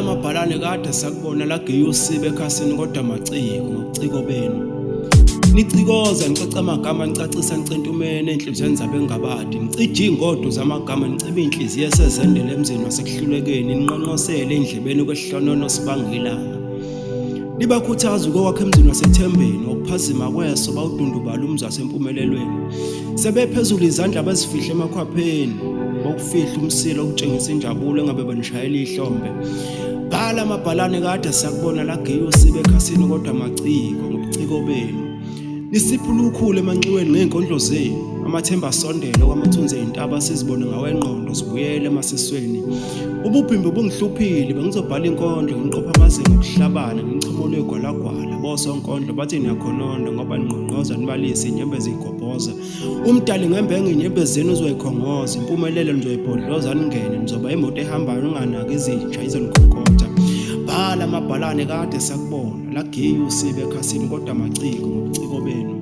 amabhalane kade sakubona lageya usibe ekhasini kodwa maciko ngobuciko benu. Nicikoza nicoca amagama nicacisa nicentumene enhlizweni zabengabadi. Nicija ingodo zamagama niceba inhliziyo esezendele emzini wasekuhlulekeni ninqonqosele endlebeni kwehlonono sibangilanga. Libakhuthaza ukwakha emzini wasethembeni okuphazima kweso bawudundubala umzi wasempumelelweni. Sebephezulu izandla abazifihle emakhwapheni bokufihla umsilo okutshengisa injabulo engabe banishayela ihlombe. Bhala amabhalane kade sakubona lageya usibe ekhasini kodwa maciko ngobuciko benu. Nisiphula ukhulu emanxiweni ngeenkondlo zenu, amathemba asondela kwamathunzi ezintaba sizibone ngawengqondo sibuyele emasisweni. Ububhimbi bungihluphile bengizobhala inkondlo ngiqopha amazinga okuhlabana ngimchomole egwalagwala bosonkondlo bathi niyakhononda ngoba ningqongqoza nibalise inyembe zigobhoza. Umdali ngembenge inyembe zenu uzoyikhongoza, impumelelo nizoyibhodloza ningene nizoba imoto ehambayo unganaki izitsha izonikhokotha. Bhala amabhalane kade sakubona lageya usibe ekhasini kodwa maciko ngobuciko benu.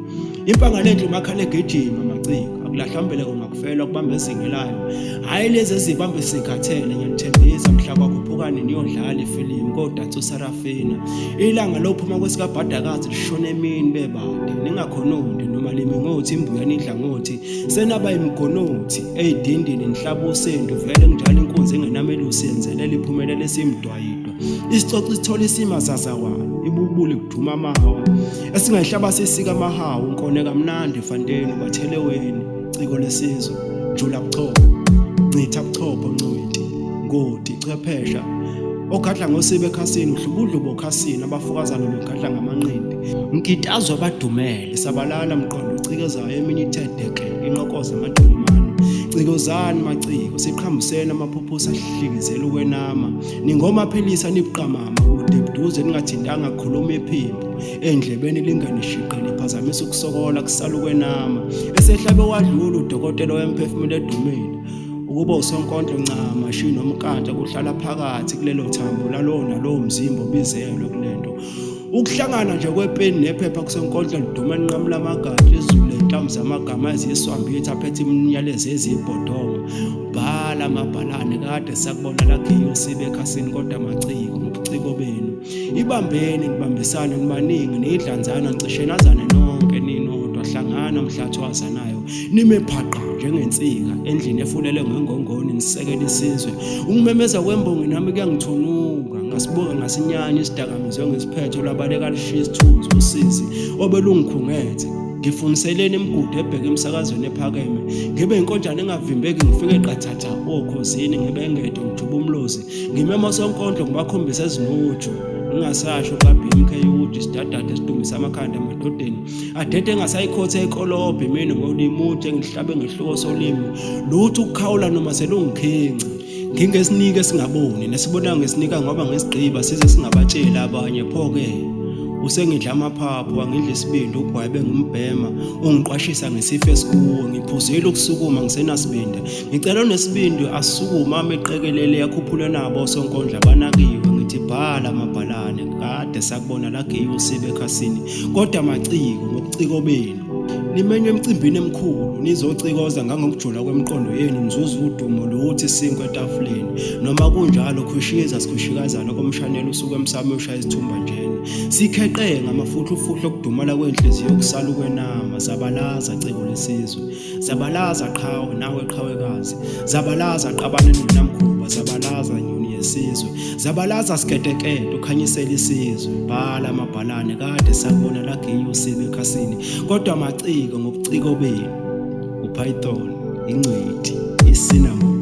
Impanga lendlu makhala egejima maciko akulahlambeleko ngakufela kubamba ezingelayo. Hayi lezi ezibambe isikhathele ngiyanithembisa mhla kwakhuphukani niyodlala ifilimu kodathu Sarafina. Ilanga lophuma kwesikabhadakazi lishona emini bebade ningakhonondi noma limi ngothi imbuya nidla ngothi senaba imgonothi eyidindini nihlaba usendu vele njalo inkunzi engenamelusi yenzelela iphumelele simdwayidwa. Isicoci sithola isimazazawana ibubule kuduma amahawa esingayihlaba sisika amahawa unkone kamnandi fanteni batheleweni ciko lesizwe jula buchopho ncitha buchopho ncwiti ngodi chwephesha ogadla ngosibe ekhasini uhlubudlubo ekhasini abafukazana begadla ngamanqindi ngitazwa badumele sabalala mqondo ucikezayo emini ithedeke inqokoza amadumane. Cikozani maciko siqhambusena amaphuphusa ahlikizela ukwenama ningoma phelisa nibuqamama udebuduze ningathindanga khuluma ephimbo endlebeni linganishiqe liphazamisa ukusokola kusala ukwenama esehlabe wadlula udokotela wemphefumulo edumile ukuba usonkondlo ncama shini nomkanta kuhlala phakathi kulelo thambo lalo nalo mzimba obizelwe kulento. Ukuhlangana nje kwepeni nephepha kusonkondlo liduma enqamula amagadi izulu enhlamu zamagama eziswambitha aphethe iminyalezo ezibhodongo. Bhala amabhalane kade sakubona lageya usibe ekhasini kodwa maciko ngobuciko benu. Ibambeni nibambisane nibaningi nidlanzana nicishenazane nonke ninodwa hlangana mhlathwazanayo nime phaqa njengensika endlini efulele ngengongoni nisekele isizwe. Ungimemeza kwembongi nami kuyangithonuka ngasibuka ngasinyanya isidakamizwe ngesiphetho labaleka lishiya isithunzi usizi obelungikhungethe. Ngifuniseleni imigudu ebheke emsakazweni ephakeme ngibe inkonjane engavimbeki ngifike qathatha okhosini ngibe ngedwa ngijuba umlozi ngimema sonkondlo ngibakhombisa ezinuju ngingasasho kaBMK ukuthi sidadade sidumisa amakhanda emadodeni adede engasayikhotha ekolobhe mina ngolimuthi engihlabe ngehluko solimi lutho ukukhawula noma selungikhenca ngingesinike singaboni nesibona ngesinika ngoba ngesigqiba size singabatshela abanye pho-ke usengidla amaphaphu angidla isibindi ubhwabe ngumbhema ungiqwashisa ngesifo esikuwo ngiphuzile ukusukuma ngisenasibindi ngicela nesibindi asukuma ameqekelele yakhuphule nabo sonkondla banakiwe ngithi bhala amabhalane kade sakubona lageya usibe ekhasini kodwa maciko ngobuciko benu. Nimenywe emcimbini emkhulu nizocikoza ngangokujula kwemiqondo yenu nizuza udumo luthi sinkwe etafuleni noma kunjalo khushiza sikhushikazana komshanelo usuke emsamo ushaya isithumba njeni sikheqe ngamafuthufuhlo okudumala kwenhliziyo yokusala ukwenama zabalaza ciko lesizwe zabalaza qhawe nawe qhawekazi zabalaza qabane nomnamkhuba zabalaza nyoni yesizwe zabalaza siketekete ukhanyisela isizwe. Bhala amabhalane kade sakubona lageya usibe ekhasini kodwa maciko ngobuciko benu. uPython, ingcwethi, iCinnamon.